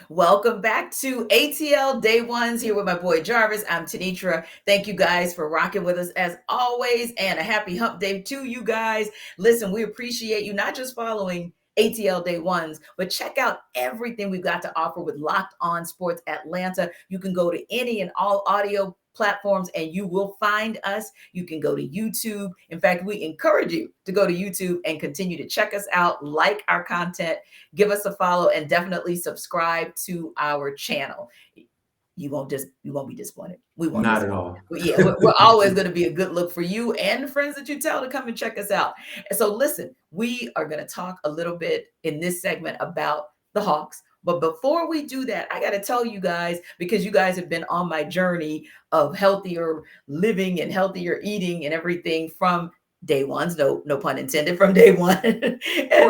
Welcome back to ATL Day Ones here with my boy Jarvis. I'm Tanitra. Thank you guys for rocking with us as always, and a happy hump day to you guys. Listen, we appreciate you not just following ATL Day Ones, but check out everything we've got to offer with Locked On Sports Atlanta. You can go to any and all audio platforms and you will find us. You can go to YouTube. In fact, we encourage you to go to YouTube and continue to check us out, like our content, give us a follow, and definitely subscribe to our channel. You won't be disappointed. We won't Not at disappoint. all. But yeah, we're always going to be a good look for you and the friends that you tell to come and check us out. And so listen, we are going to talk a little bit in this segment about the Hawks. But before we do that, I got to tell you guys, because you guys have been on my journey of healthier living and healthier eating and everything from day ones, no pun intended, from day one. And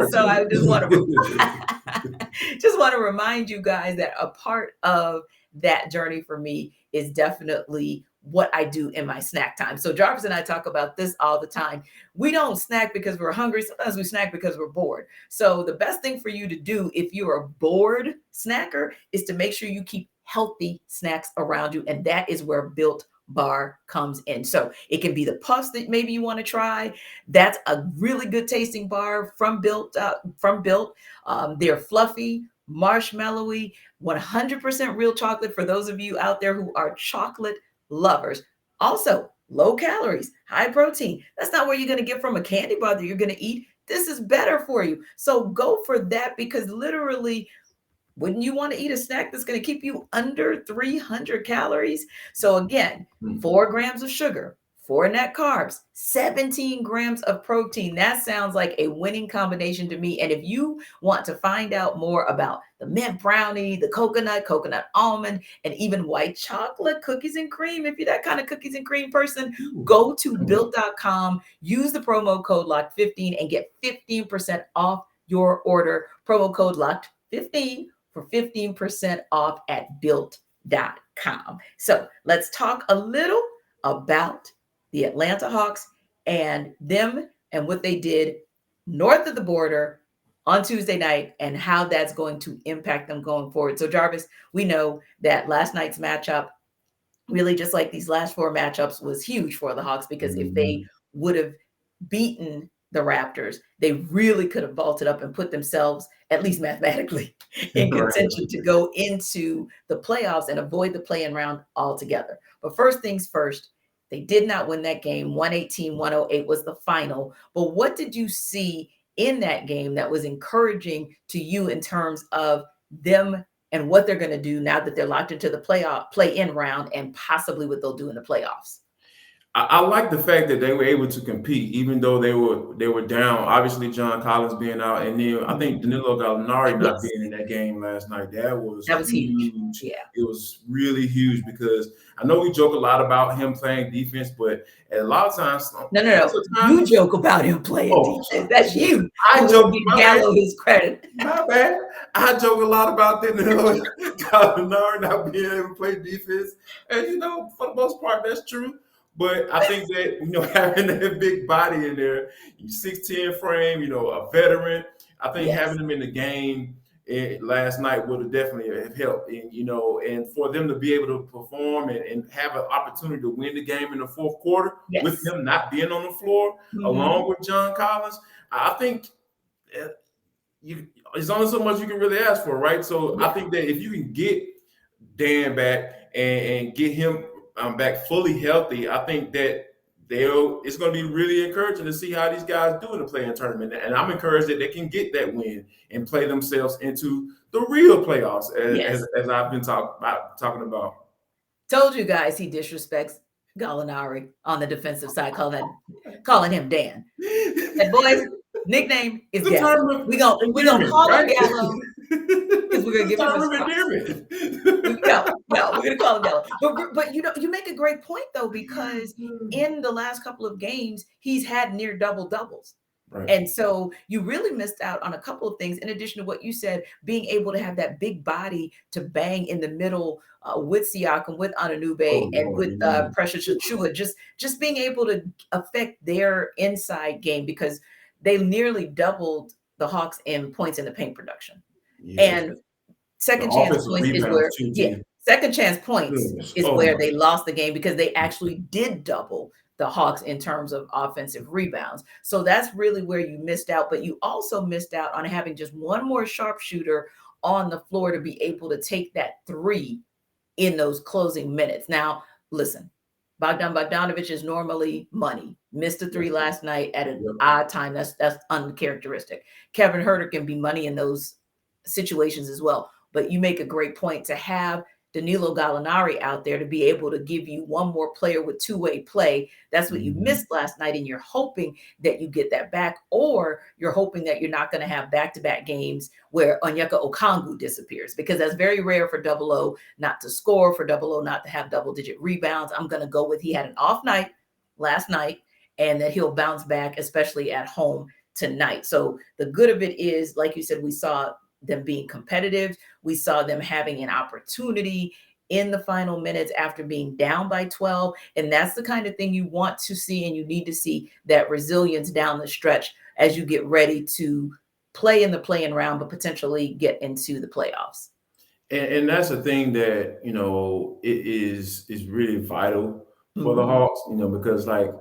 so I just want to remind you guys that a part of that journey for me is definitely what I do in my snack time. So Jarvis and I talk about this all the time. We don't snack because we're hungry. Sometimes we snack because we're bored. So the best thing for you to do if you're a bored snacker is to make sure you keep healthy snacks around you. And that is where Built Bar comes in. So it can be the puffs that maybe you want to try. That's a really good tasting bar from Built. They're fluffy, marshmallowy, 100% real chocolate for those of you out there who are chocolate lovers. Also, low calories, high protein. That's not what you're going to get from a candy bar that you're going to eat. This is better for you. So go for that, because literally, wouldn't you want to eat a snack that's going to keep you under 300 calories? So again, 4 grams of sugar, 4 net carbs, 17 grams of protein. That sounds like a winning combination to me. And if you want to find out more about the mint brownie, the coconut almond, and even white chocolate cookies and cream, if you're that kind of cookies and cream person, go to built.com, use the promo code LOCKED15 and get 15% off your order. Promo code LOCKED15 for 15% off at built.com. So let's talk a little about the Atlanta Hawks and them and what they did north of the border on Tuesday night and how that's going to impact them going forward. So Jarvis, we know that last night's matchup, really just like these last 4 matchups, was huge for the Hawks, because if they would have beaten the Raptors, they really could have vaulted up and put themselves, at least mathematically, in contention to go into the playoffs and avoid the play-in round altogether. But first things first, they did not win that game. 118-108 was the final. But what did you see in that game that was encouraging to you in terms of them and what they're going to do now that they're locked into the play-in round, and possibly what they'll do in the playoffs? I like the fact that they were able to compete, even though they were down. Obviously, John Collins being out, and then I think Danilo Gallinari not being in that game last night. That was huge. huge. Yeah. It was really huge, because I know we joke a lot about him playing defense, but a lot of times, No. You joke about him playing defense. That's you. I joke. Give Gallo his credit. My bad. I joke a lot about Danilo Gallinari not being able to play defense, and for the most part, that's true. But I think that, having that big body in there, 6'10" frame, a veteran, I think having him in the game last night would have definitely have helped. And for them to be able to perform and have an opportunity to win the game in the fourth quarter with him not being on the floor, along with John Collins, I think there's only so much you can really ask for, right? So I think that if you can get Dan back and get him back fully healthy, I think that it's going to be really encouraging to see how these guys do in the play-in tournament. And I'm encouraged that they can get that win and play themselves into the real playoffs, as I've been talking about. Told you guys he disrespects Gallinari on the defensive side, calling him Dan. And boys, nickname is Gallo. We're gonna call him Gallo because we're gonna give him a spot. No, we're gonna call him Gallo. But you make a great point though, because in the last couple of games he's had near double doubles. Right. And so you really missed out on a couple of things, in addition to what you said, being able to have that big body to bang in the middle with Siakam, with Anunoby, and with Precious Achiuwa, just being able to affect their inside game, because they nearly doubled the Hawks in points in the paint production. And The second chance offensive points is rebounds where, too, yeah, T. second chance points Goodness. is Oh where my. they lost the game because they actually did double the Hawks in terms of offensive rebounds. So that's really where you missed out. But you also missed out on having just one more sharpshooter on the floor to be able to take that three in those closing minutes. Now, listen, Bogdanovich is normally money. Missed a three Yes. last night at an Yep. odd time. That's uncharacteristic. Kevin Huerter can be money in those situations as well. But you make a great point to have Danilo Gallinari out there to be able to give you one more player with two-way play. That's what you Mhm. missed last night, and you're hoping that you get that back, or you're hoping that you're not going to have back-to-back games where Onyeka Okongwu disappears, because that's very rare for Double O not to score, for Double O not to have double-digit rebounds. I'm going to go with he had an off night last night, and that he'll bounce back, especially at home tonight. So the good of it is, like you said, we saw them being competitive. We saw them having an opportunity in the final minutes after being down by 12. And that's the kind of thing you want to see, and you need to see that resilience down the stretch as you get ready to play in the play-in round, but potentially get into the playoffs. And that's a thing that, it is really vital for the Mhm. Hawks, because like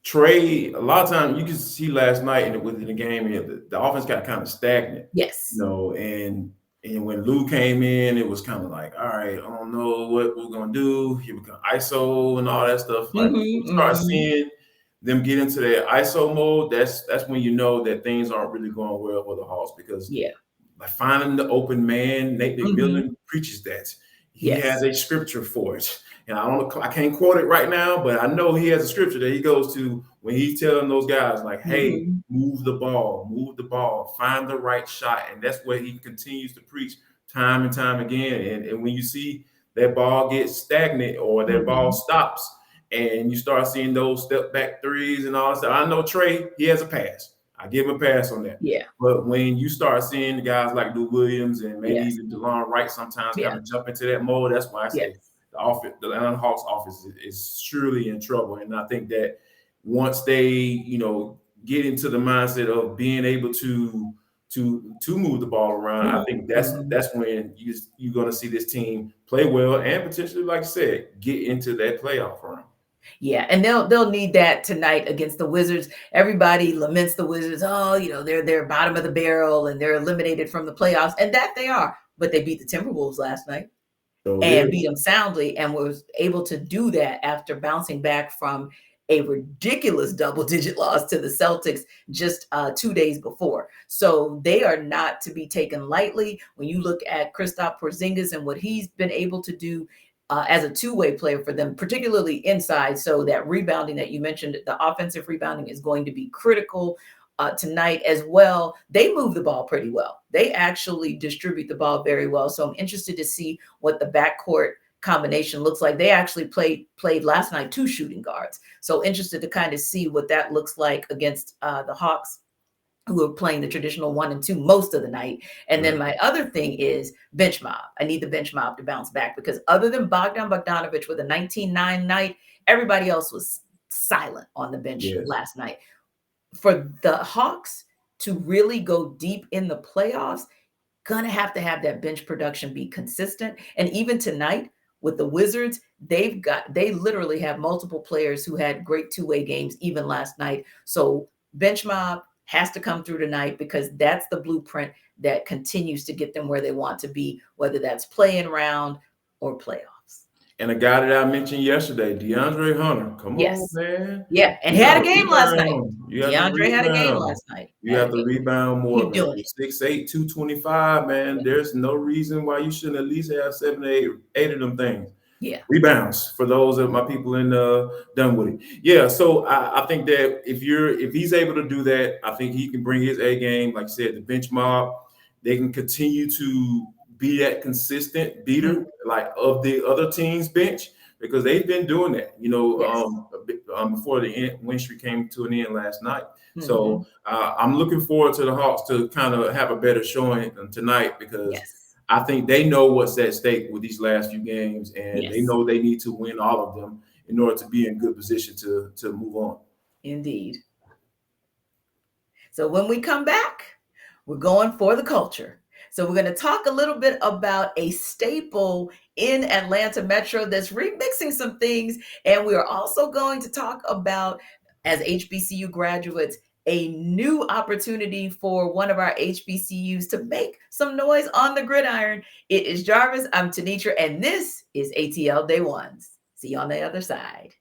Trae, a lot of times you can see last night within the game, the offense got kind of stagnant, Yes. and when Lou came in, it was kind of like, all right, I don't know what we're gonna do. Here we go, ISO and all that stuff. Like when you start Mhm. seeing them get into that ISO mode, that's when you know that things aren't really going well for the Hawks, because Yeah. like finding the open man, Nate Mhm. McMillan preaches that. He has Yes. a scripture for it. And I can't quote it right now, but I know he has a scripture that he goes to when he's telling those guys, like, hey, Mhm. move the ball, find the right shot. And that's what he continues to preach time and time again. And when you see that ball get stagnant or that ball Mhm. stops and you start seeing those step back threes and all that stuff, I know Trae, he has a pass. I give him a pass on that. Yeah. But when you start seeing the guys like Lou Williams and maybe Yes. even DeLon Wright sometimes kind Yeah. of jump into that mode, that's why I say Yes. the Atlanta Hawks offense is surely in trouble. And I think that once they, get into the mindset of being able to move the ball around, I think that's Mhm. that's when you're going to see this team play well and potentially, like I said, get into that playoff run. Yeah, and they'll need that tonight against the Wizards. Everybody laments the Wizards. Oh, they're bottom of the barrel and they're eliminated from the playoffs, and that they are. But they beat the Timberwolves last night So and did. beat them soundly, and was able to do that after bouncing back from a ridiculous double-digit loss to the Celtics just 2 days before. So they are not to be taken lightly. When you look at Kristaps Porzingis and what he's been able to do as a two-way player for them, particularly inside. So that rebounding that you mentioned, the offensive rebounding is going to be critical tonight as well. They move the ball pretty well. They actually distribute the ball very well. So I'm interested to see what the backcourt combination looks like. They actually played last night 2 shooting guards. So interested to kind of see what that looks like against the Hawks, who are playing the traditional 1 and 2 most of the night. And then Right. my other thing is bench mob. I need the bench mob to bounce back, because other than Bogdanovich with a 19-9 night, everybody else was silent on the bench Yes. last night. For the Hawks to really go deep in the playoffs, gonna have to have that bench production be consistent. And even tonight with the Wizards, they literally have multiple players who had great two-way games even last night. So bench mob has to come through tonight, because that's the blueprint that continues to get them where they want to be, whether that's playing round or playoffs. And a guy that I mentioned yesterday, DeAndre Hunter. Come on, Yes. man. Yeah, and he You got had a to game last night. rebound. You have to DeAndre had a game rebound. last night. You have to rebound more, Keep man. doing You're it. 6'8", 225, man. There's no reason why you shouldn't at least have 7, 8 of them things. Yeah. Rebounds for those of my people in Dunwoody. Yeah, so I think that if he's able to do that, I think he can bring his A game. Like I said, the bench mob, they can continue to be that consistent beater, Mhm. like of the other team's bench, because they've been doing that. Yes. Before the win streak came to an end last night. So Mhm. I'm looking forward to the Hawks to kind of have a better showing tonight, because Yes. I think they know what's at stake with these last few games, and they Yes. know they need to win all of them in order to be in good position to move on. Indeed. So when we come back, we're going for the culture. So we're going to talk a little bit about a staple in Atlanta Metro that's remixing some things. And we are also going to talk about, as HBCU graduates, a new opportunity for one of our HBCUs to make some noise on the gridiron. It is Jarvis. I'm Tenitra, and this is ATL Day Ones. See you on the other side.